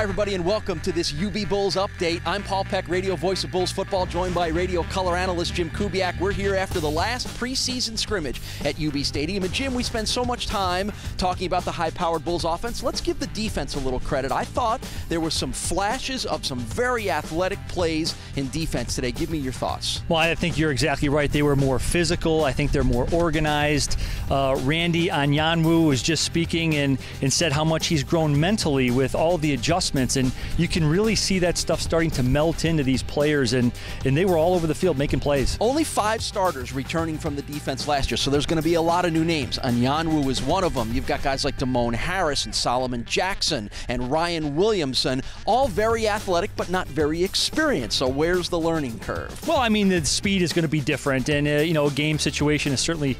everybody, and welcome to this UB Bulls update. I'm Paul Peck, radio voice of Bulls football, joined by radio color analyst Jim Kubiak. We're here after the last preseason scrimmage at UB Stadium. And Jim, we spend so much time talking about the high-powered Bulls offense. Let's give the defense a little credit. I thought there were some flashes of some very athletic plays in defense today. Give me your thoughts. Well, I think you're exactly right. They were more physical. I think they're more organized. Randy Anyanwu was just speaking and said how much he's grown mentally with all the adjustments, and you can really see that stuff starting to melt into these players, and they were all over the field making plays. Only 5 starters returning from the defense last year, so there's going to be a lot of new names. Anyanwu is one of them. You've got guys like Damone Harris and Solomon Jackson and Ryan Williamson, all very athletic but not very experienced. So where's the learning curve? Well, I mean, the speed is going to be different, and a game situation is certainly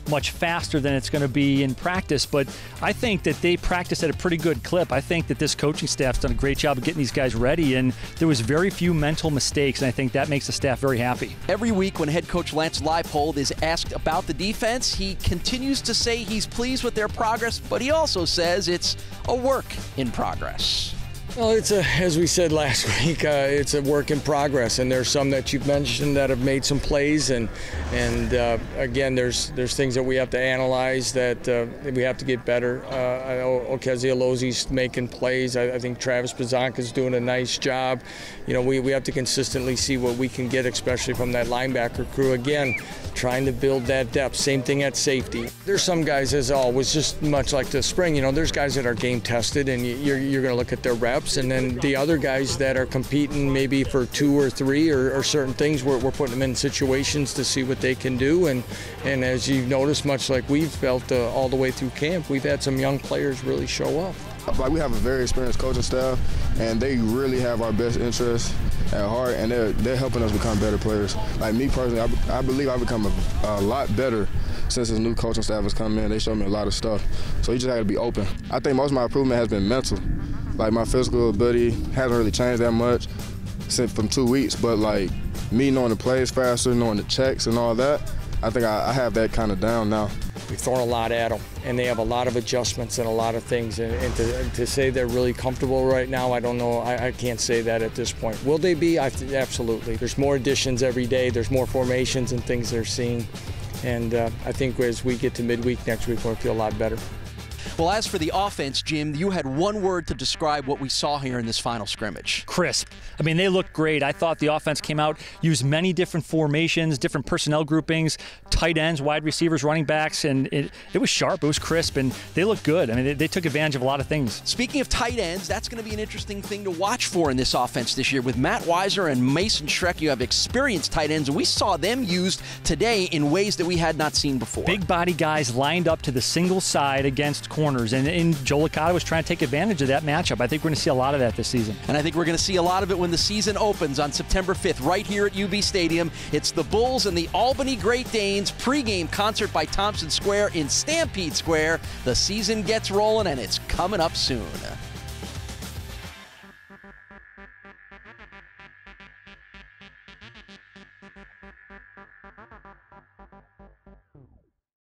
much faster than it's going to be in practice, but I think that they practice at a pretty good clip. I think that this coaching staff's done a great job of getting these guys ready, and there was very few mental mistakes, and I think that makes the staff very happy. Every week when head coach Lance Leipold is asked about the defense, he continues to say he's pleased with their progress, but he also says it's a work in progress. Well, as we said last week, it's a work in progress, and there's some that you've mentioned that have made some plays, and again, there's things that we have to analyze that we have to get better. I know Okezie Alozi's making plays. I think Travis Bazanka's doing a nice job. We have to consistently see what we can get, especially from that linebacker crew. Again, trying to build that depth. Same thing at safety. There's some guys, as always, just much like the spring, there's guys that are game tested, and you're going to look at their reps. And then the other guys that are competing maybe for 2 or 3 or certain things, we're putting them in situations to see what they can do. And as you've noticed, much like we've felt all the way through camp, we've had some young players really show up. Like, we have a very experienced coaching staff, and they really have our best interests at heart, and they're helping us become better players. Like me personally, I believe I've become a lot better since this new coaching staff has come in. They showed me a lot of stuff, so you just have to be open. I think most of my improvement has been mental. Like, my physical ability hasn't really changed that much from 2 weeks, but like me knowing the plays faster, knowing the checks and all that, I think I have that kind of down now. We've thrown a lot at them, and they have a lot of adjustments and a lot of things. And to say they're really comfortable right now, I don't know. I can't say that at this point. Will they be? Absolutely. There's more additions every day. There's more formations and things they're seeing. And I think as we get to midweek next week, we'll feel a lot better. Well, as for the offense, Jim, you had one word to describe what we saw here in this final scrimmage. Crisp. I mean, they looked great. I thought the offense came out, used many different formations, different personnel groupings, tight ends, wide receivers, running backs, and it was sharp, it was crisp, and they looked good. I mean, they took advantage of a lot of things. Speaking of tight ends, that's going to be an interesting thing to watch for in this offense this year. With Matt Weiser and Mason Schreck, you have experienced tight ends, and we saw them used today in ways that we had not seen before. Big body guys lined up to the single side against corners, and Joe Licata was trying to take advantage of that matchup. I think we're going to see a lot of that this season. And I think we're going to see a lot of it when the season opens on September 5th right here at UB Stadium. It's the Bulls and the Albany Great Danes pregame concert by Thompson Square in Stampede Square. The season gets rolling, and it's coming up soon.